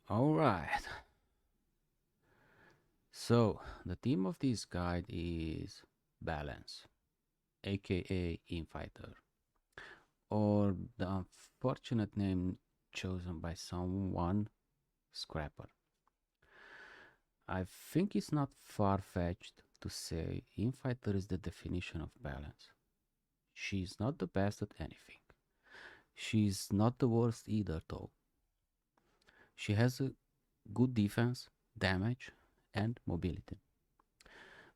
All right. So, the theme of this guide is balance, aka Infighter, or the unfortunate name chosen by someone, Scrapper. I think it's not far fetched to say Infighter is the definition of balance. She's not the best at anything. She's not the worst either, though. She has a good defense, damage, and mobility.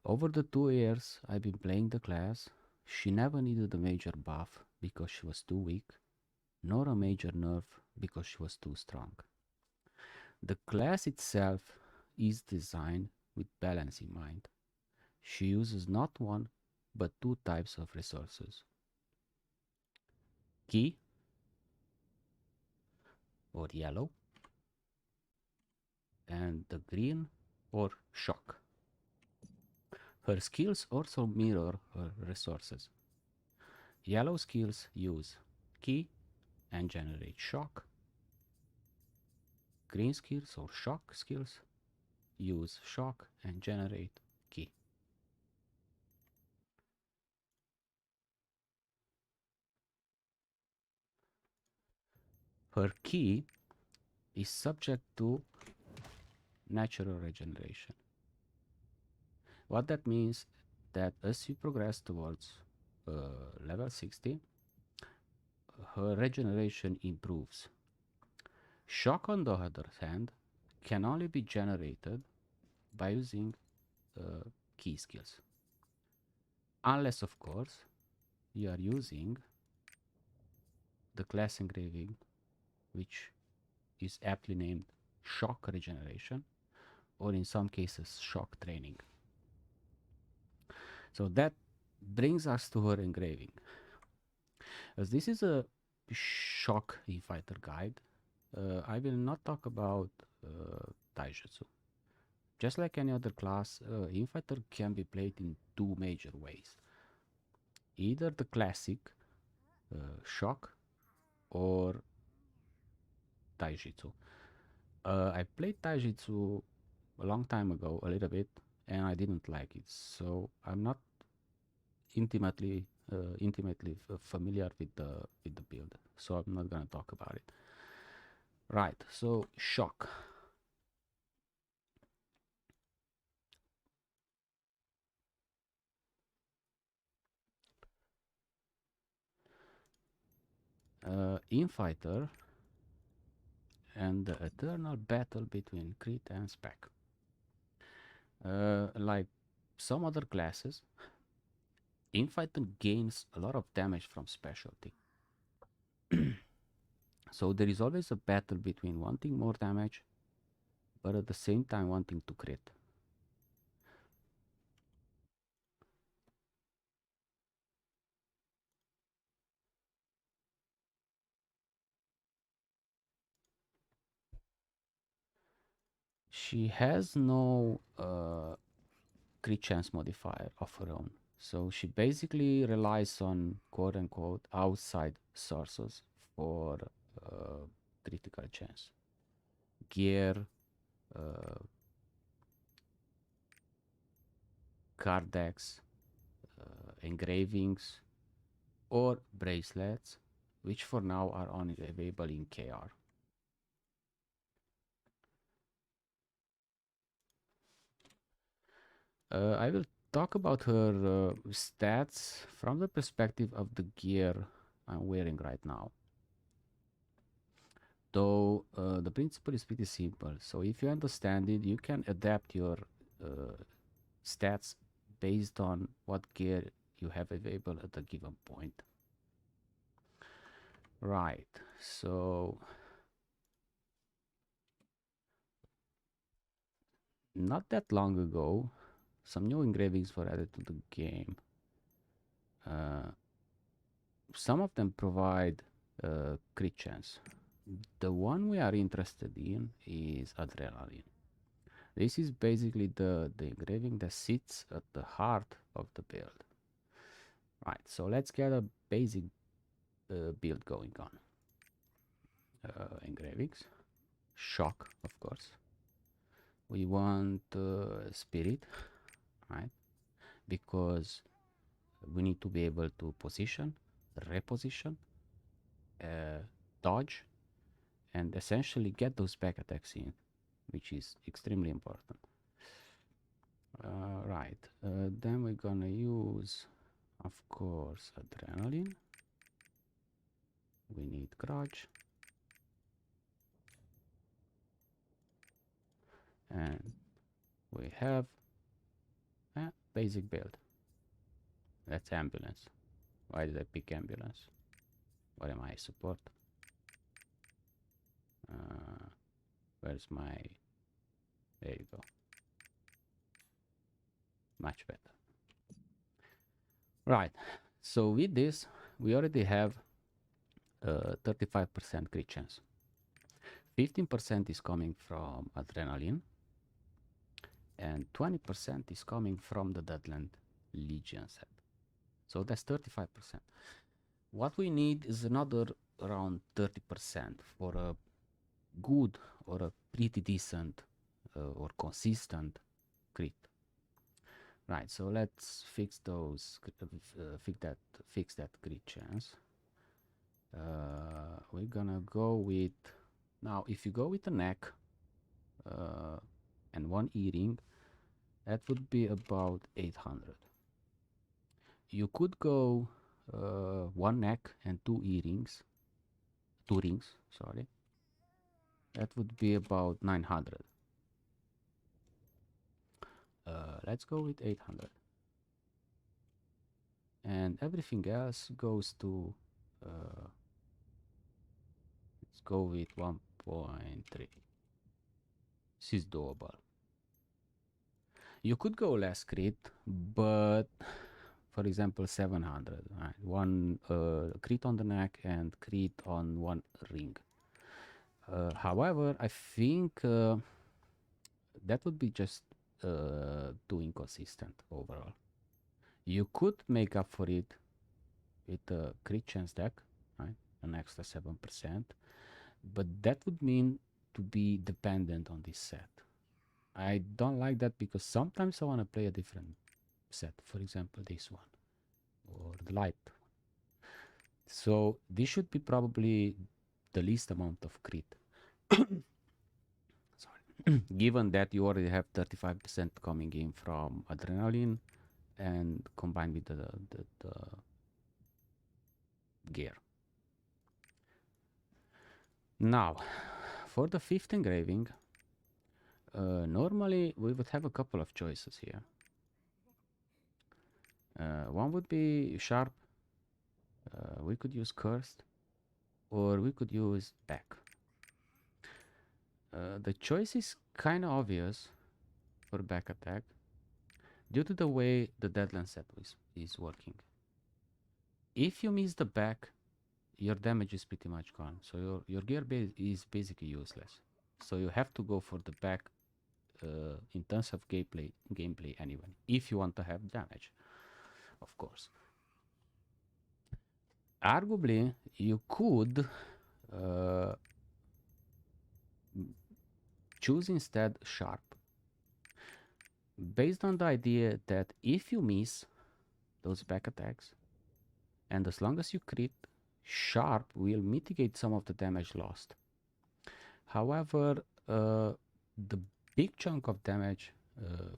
Over the 2 years I've been playing the class, she never needed a major buff because she was too weak, nor a major nerf because she was too strong. The class itself is designed with balance in mind. She uses not one but two types of resources: key or yellow, and the green or shock. Her skills also mirror her resources. Yellow skills use key and generate shock. Green skills or shock skills use shock and generate key. Her key is subject to natural regeneration. What that means that as you progress towards level 60, her regeneration improves. Shock, on the other hand, can only be generated by using key skills. Unless, of course, you are using the class engraving, which is aptly named shock regeneration, or in some cases, shock training. So that brings us to her engraving. As this is a shock Infighter guide, I will not talk about Taijutsu. Just like any other class, Infighter can be played in two major ways. Either the classic shock or Taijutsu. I played Taijutsu a long time ago, a little bit, and I didn't like it. So I'm not intimately familiar with the build. So I'm not gonna talk about it. Right. So shock. Infighter and the eternal battle between crit and spec. Like some other classes, Infighter gains a lot of damage from specialty. So there is always a battle between wanting more damage, but at the same time wanting to crit. She has no crit chance modifier of her own. So she basically relies on quote unquote outside sources for critical chance. Gear, uh, card decks, engravings, or bracelets, which for now are only available in KR. I will talk about her stats from the perspective of the gear I'm wearing right now. Though the principle is pretty simple. So if you understand it, you can adapt your uh, stats based on what gear you have available at a given point. Right. So not that long ago, some new engravings were added to the game. Uh, some of them provide crit chance. The one we are interested in is Adrenaline. This is basically the engraving that sits at the heart of the build. Right, so let's get a basic build going on. Engravings. shock, of course. We want spirit, right? Because we need to be able to position, reposition, uh, dodge, and essentially get those back attacks in, which is extremely important. Right, then we're gonna use, of course, adrenaline. We need grudge, and we have a basic build. That's ambulance. Why did I pick ambulance? What am I, support? Where's my... There you go. Much better. Right, so with this, we already have 35% crit chance. 15% is coming from adrenaline, and 20% is coming from the Deadland Legion set. So that's 35%. What we need is another around 30% for a good or a pretty decent or consistent crit. Right, so let's fix those, fix that crit chance. We're gonna go with, now if you go with the neck and one earring, that would be about 800. You could go one neck and two rings, sorry. That would be about 900. Let's go with 800. And everything else goes to, let's go with 1.3. This is doable. You could go less crit, but for example 700, right? One crit on the neck and crit on one ring. However, I think that would be just too inconsistent overall. You could make up for it with a crit chance deck, right? An extra 7%, but that would mean to be dependent on this set. I don't like that because sometimes I want to play a different set, for example this one or the light. So this should be probably the least amount of crit. Sorry. Given that you already have 35% coming in from adrenaline and combined with the gear. Now, for the fifth engraving, normally we would have a couple of choices here. One would be sharp. We could use cursed, or we could use back. The choice is kind of obvious for back attack due to the way the Deadland set is working. If you miss the back, your damage is pretty much gone. So your gear is basically useless. So you have to go for the back in terms of gameplay anyway, if you want to have damage, of course. Arguably, you could choose instead sharp, based on the idea that if you miss those back attacks, and as long as you crit, sharp will mitigate some of the damage lost. However, the big chunk of damage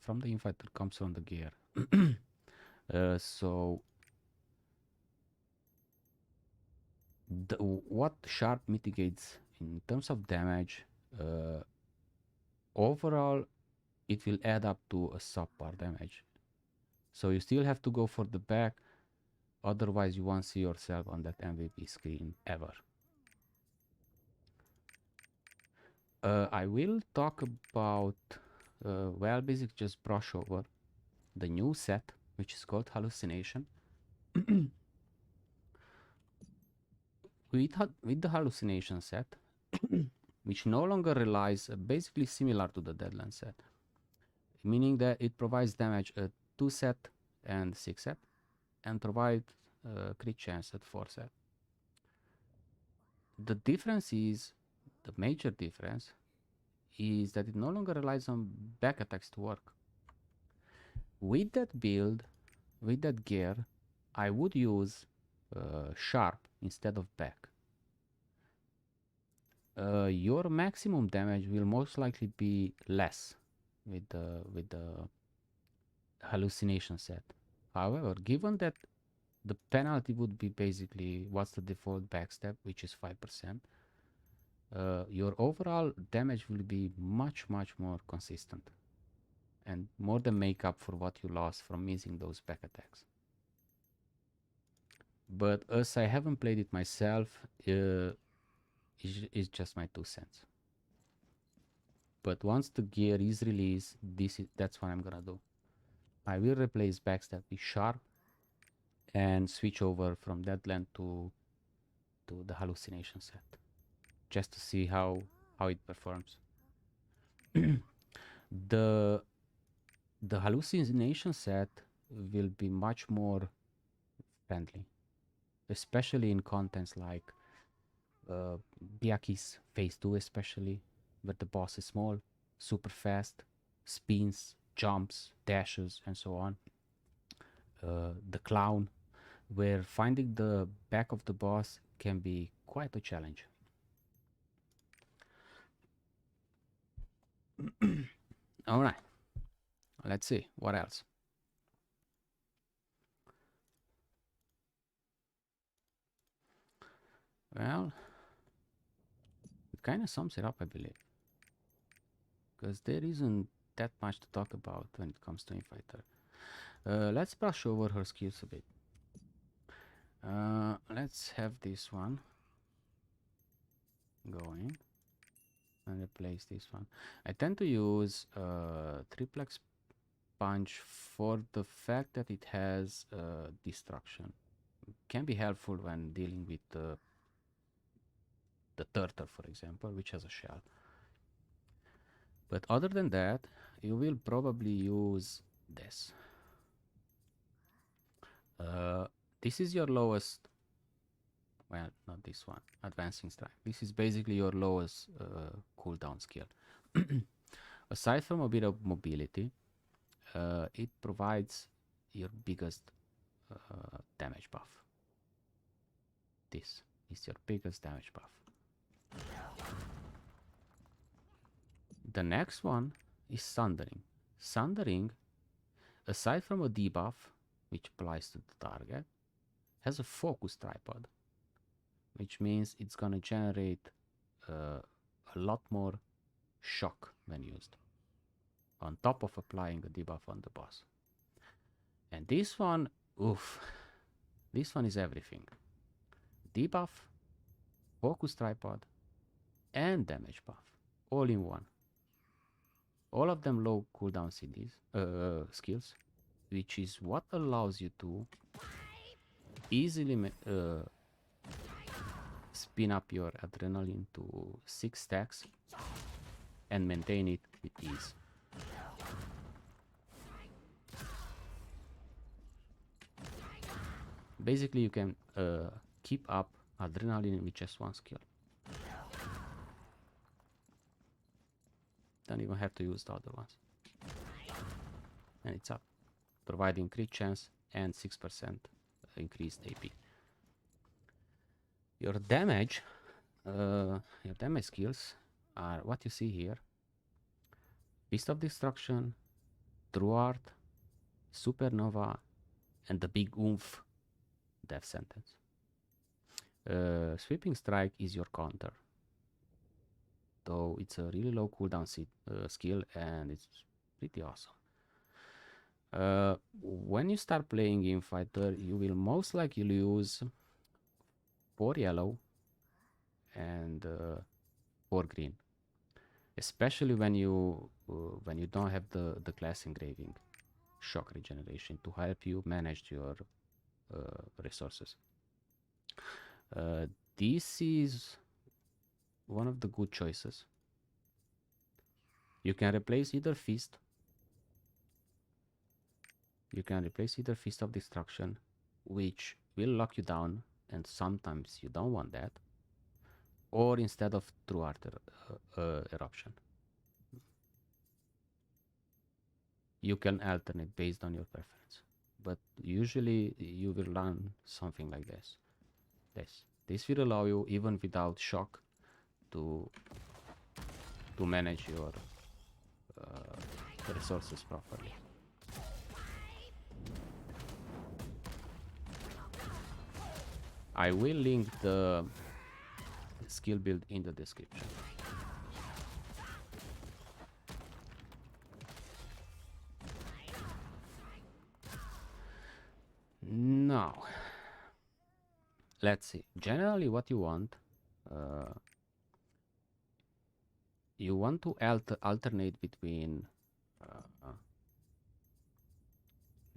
from the Infighter comes from the gear. So what sharp mitigates in terms of damage, overall it will add up to a subpar damage. So you still have to go for the back, otherwise you won't see yourself on that MVP screen ever. I will talk about, well, basically just brush over the new set, which is called Hallucination. With the Hallucination set, which no longer relies, basically similar to the Deadland set, meaning that it provides damage at 2 set and 6 set, and provide crit chance at 4 set. The difference is, the major difference, is that it no longer relies on back attacks to work. With that build, with that gear, I would use sharp instead of back. Your maximum damage will most likely be less with the hallucination set. However, given that the penalty would be basically what's the default backstab, which is 5%, your overall damage will be much more consistent and more than make up for what you lost from missing those back attacks. But as I haven't played it myself, it's just my 2 cents. But once the gear is released, that's what I'm gonna do. I will replace backstab with sharp and switch over from Deadland to the hallucination set, just to see how it performs. the hallucination set will be much more friendly, especially in contents like Byaku's Phase 2, especially where the boss is small, super fast, spins, jumps, dashes, and so on. The clown, where finding the back of the boss can be quite a challenge. All right, let's see what else. Well, it kind of sums it up, I believe, because there isn't that much to talk about when it comes to Infighter. Let's brush over her skills a bit. Let's have this one going and replace this one. I tend to use triplex punch for the fact that it has destruction. It can be helpful when dealing with the turtle, for example, which has a shell. But other than that, you will probably use this. This is your lowest, well, not this one, advancing strike. This is basically your lowest cooldown skill. Aside from a bit of mobility, it provides your biggest damage buff. This is your biggest damage buff. The next one is Sundering. Sundering, aside from a debuff, which applies to the target, has a focus tripod, which means it's gonna generate a lot more shock when used, on top of applying a debuff on the boss. And this one, oof, this one is everything. Debuff, focus tripod, and damage buff, all in one. All of them low cooldown skills, which is what allows you to easily spin up your adrenaline to 6 stacks and maintain it with ease. Basically, you can keep up adrenaline with just one skill. Don't even have to use the other ones. And it's up, providing crit chance and 6% increased AP. Your damage skills are what you see here: Beast of Destruction, True Art, Supernova, and the Big Oomph Death Sentence. Sweeping Strike is your counter, though it's a really low cooldown skill and it's pretty awesome. When you start playing Infighter, you will most likely use 4 yellow and 4 green, especially when you don't have the class Engraving shock regeneration to help you manage your resources. This is one of the good choices. You can replace either Fist of Destruction, which will lock you down, and sometimes you don't want that, or instead of True Art Eruption. you can alternate based on your preference. But usually you will run something like this. This will allow you, even without shock, to manage your resources properly. I will link the skill build in the description. Now, let's see. Generally, what you want to alternate between.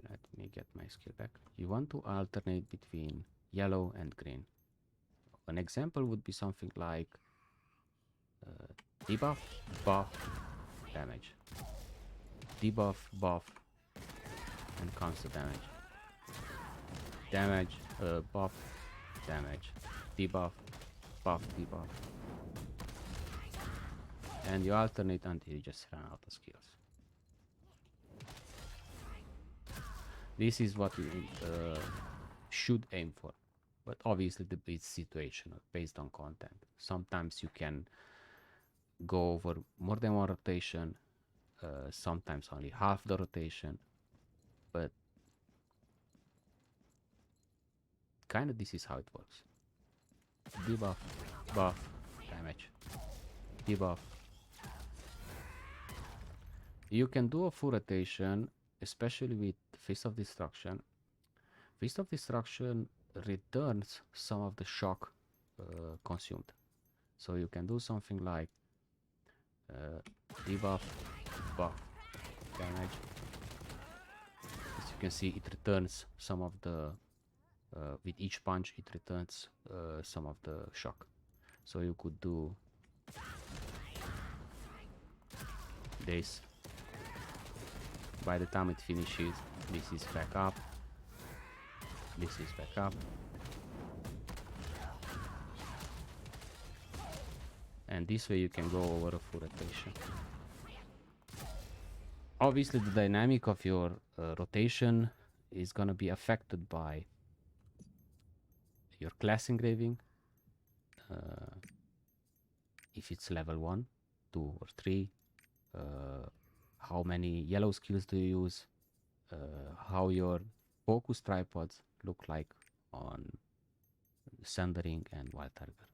Let me get my skill back. You want to alternate between yellow and green. An example would be something like debuff, buff, damage. Debuff, buff, and counter damage. Damage, buff, damage. Debuff, buff, debuff. And you alternate until you just run out of skills. This is what you should aim for. But obviously it's situational, based on content. Sometimes you can go over more than one rotation, sometimes only half the rotation, but kind of this is how it works. Debuff, buff, damage. Debuff. You can do a full rotation, especially with Fist of Destruction. Fist of Destruction returns some of the shock consumed. So you can do something like debuff, buff, damage. As you can see, it returns some of the with each punch it returns some of the shock. So you could do this. By the time it finishes, this is back up, this is back up, and this way you can go over a full rotation. Obviously the dynamic of your rotation is gonna be affected by your class engraving, if it's level 1, 2 or 3, how many yellow skills do you use, how your focus tripods look like on Sundering and Wild Tiger.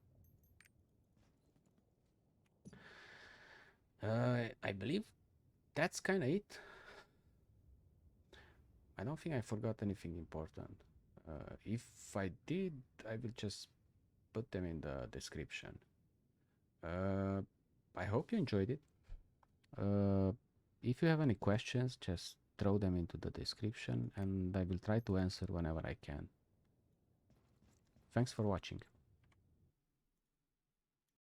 I believe that's kind of it. I don't think I forgot anything important. If I did, I will just put them in the description. I hope you enjoyed it. If you have any questions, just throw them into the description and I will try to answer whenever I can. Thanks for watching.